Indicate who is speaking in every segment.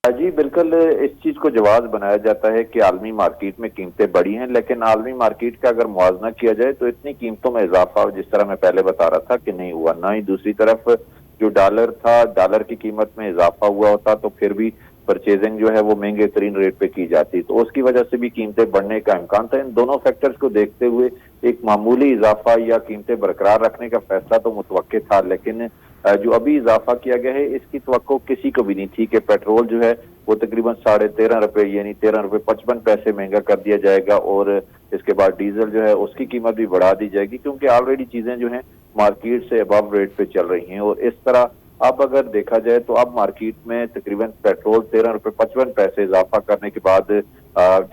Speaker 1: जी बिल्कुल, इस चीज़ को जवाज़ बनाया जाता है कि आलमी मार्केट में कीमतें बढ़ी हैं, लेकिन आलमी मार्केट का अगर मुआवजा किया जाए तो इतनी कीमतों में इजाफा जिस तरह मैं पहले बता रहा था कि नहीं हुआ। ना ही दूसरी तरफ जो डॉलर था, डॉलर की कीमत में इजाफा हुआ होता तो फिर भी परचेजिंग जो है वो महंगे तरीन रेट पे की जाती, तो उसकी वजह से भी कीमतें बढ़ने का इम्कान था। इन दोनों फैक्टर्स को देखते हुए एक मामूली इजाफा या कीमतें बरकरार रखने का फैसला तो मुतवक्के था, लेकिन जो अभी इजाफा किया गया है इसकी तवक्को किसी को भी नहीं थी कि पेट्रोल जो है वो तकरीबन ₹13.5 यानी ₹13.55 महंगा कर दिया जाएगा और इसके बाद डीजल जो है उसकी कीमत भी बढ़ा दी जाएगी, क्योंकि ऑलरेडी चीजें जो हैं मार्केट से अबव रेट पे चल रही हैं। और इस तरह अब अगर देखा जाए तो अब मार्केट में तकरीबन पेट्रोल ₹13.55 इजाफा करने के बाद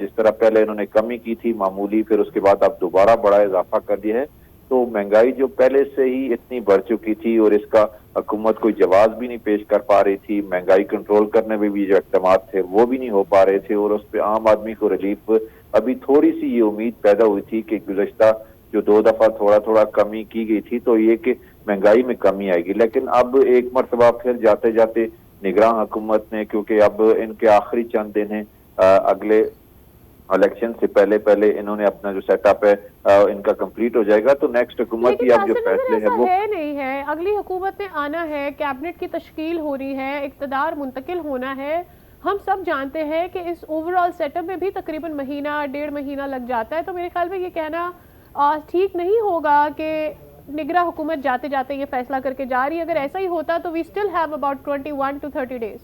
Speaker 1: जिस तरह पहले इन्होंने कमी की थी मामूली, फिर उसके बाद अब दोबारा बड़ा इजाफा कर दिया है, तो महंगाई जो पहले से ही इतनी बढ़ चुकी थी और इसका हुकूमत कोई जवाब भी नहीं पेश कर पा रही थी, महंगाई कंट्रोल करने में भी जो इक़दामात थे वो भी नहीं हो पा रहे थे, और उस पर आम आदमी को रिलीफ अभी थोड़ी सी ये उम्मीद पैदा हुई थी कि गुज़श्ता जो 2 दफा थोड़ा थोड़ा कमी की गई थी तो ये कि महंगाई में कमी आएगी। लेकिन अब एक मरतबा फिर जाते जाते निगरान हुकूमत ने, क्योंकि अब इनके आखिरी चंद दिन हैं अगले इलेक्शन से पहले पहले इन्होंने अपना जो सेटअप है इनका कंप्लीट हो जाएगा, तो नेक्स्ट हुकूमत की अब जो फैसले है वो
Speaker 2: है नहीं है। अगली हुकूमत ने आना है, कैबिनेट की तश्कील हो रही है, इक़्तिदार मुंतकिल होना है। हम सब जानते हैं कि इस ओवरऑल सेटअप में भी तकरीबन महीना 1.5 महीना लग जाता है, तो मेरे ख्याल में ये कहना ठीक नहीं होगा कि निगरां हुकूमत जाते जाते ये फैसला करके जा रही है। अगर ऐसा ही होता तो we still have about 21 to 30 days.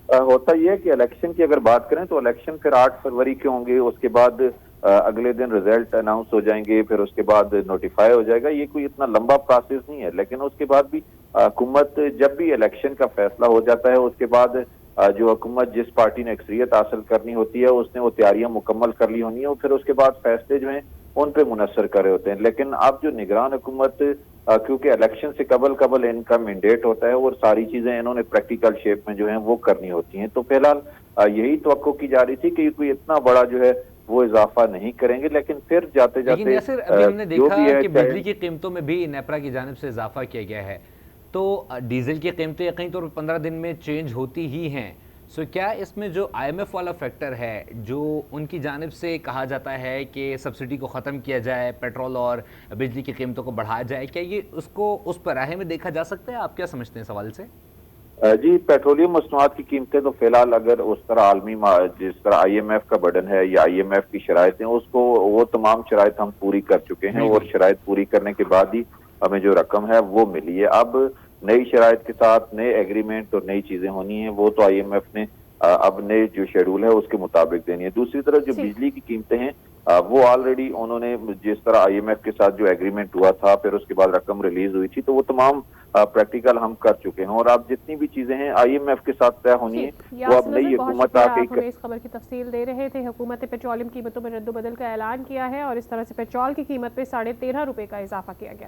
Speaker 1: होता यह है कि इलेक्शन की अगर बात करें तो इलेक्शन फिर 8 फरवरी के होंगे, उसके बाद अगले दिन रिजल्ट अनाउंस हो जाएंगे, फिर उसके बाद नोटिफाई हो जाएगा। ये कोई इतना लंबा प्रोसेस नहीं है, लेकिन उसके बाद भी हुकूमत जब भी इलेक्शन का फैसला हो जाता है उसके बाद जो हुकूमत जिस पार्टी ने अक्सरियत हासिल करनी होती है उसने वो तैयारियां मुकम्मल कर ली होनी है और फिर उसके बाद फैसले जो हैं उन पे मुनसर कर रहे होते हैं। लेकिन अब जो निगरान हुकूमत, क्योंकि इलेक्शन से कबल इनका मैंडेट होता है और सारी चीजें इन्होंने प्रैक्टिकल शेप में जो है वो करनी होती हैं, तो फिलहाल यही तवक्को की जा रही थी कि कोई इतना बड़ा जो है वो इजाफा नहीं करेंगे, लेकिन फिर जाते
Speaker 3: लेकिन
Speaker 1: जाते
Speaker 3: यासिर, अभी हमने
Speaker 1: जो
Speaker 3: देखा
Speaker 1: भी है
Speaker 3: कि बिजली की कीमतों में भी नेपरा की जानिब से इजाफा किया गया है, तो डीजल की कीमतें यकीन तौर पर 15 दिन में चेंज होती ही हैं। सो क्या इसमें जो IMF वाला फैक्टर है, जो उनकी जानिब से कहा जाता है कि सब्सिडी को ख़त्म किया जाए, पेट्रोल और बिजली की कीमतों को बढ़ाया जाए, क्या ये उसको उस पैराहे में देखा जा सकता है? आप क्या समझते हैं इस हवाले से?
Speaker 1: जी पेट्रोलियम मसनूआत की कीमतें तो फिलहाल अगर उस तरह आलमी जिस तरह IMF का बर्डन है या IMF की शराइतें उसको वो तमाम शराइत हम पूरी कर चुके हैं और शराइत पूरी करने के बाद ही हमें जो रकम है वो मिली है। अब नई शराइत के साथ नए एग्रीमेंट और नई चीजें होनी है, वो तो IMF ने अब नए जो शेड्यूल है उसके मुताबिक देनी है। दूसरी तरफ जो बिजली की कीमतें हैं वो ऑलरेडी उन्होंने जिस तरह IMF के साथ जो एग्रीमेंट हुआ था फिर उसके बाद रकम रिलीज हुई थी, तो वो तमाम प्रैक्टिकल हम कर चुके हैं और अब जितनी भी चीजें हैं IMF के साथ तय होनी है वो अब नई हुकूमत आके
Speaker 2: इस खबर की तफसील दे रहे थे। हुकूमत ने पेट्रोलियम कीमतों में रद्दबदल का ऐलान किया है और इस तरह से पेट्रोल की कीमत पे ₹13.5 का इजाफा किया गया है।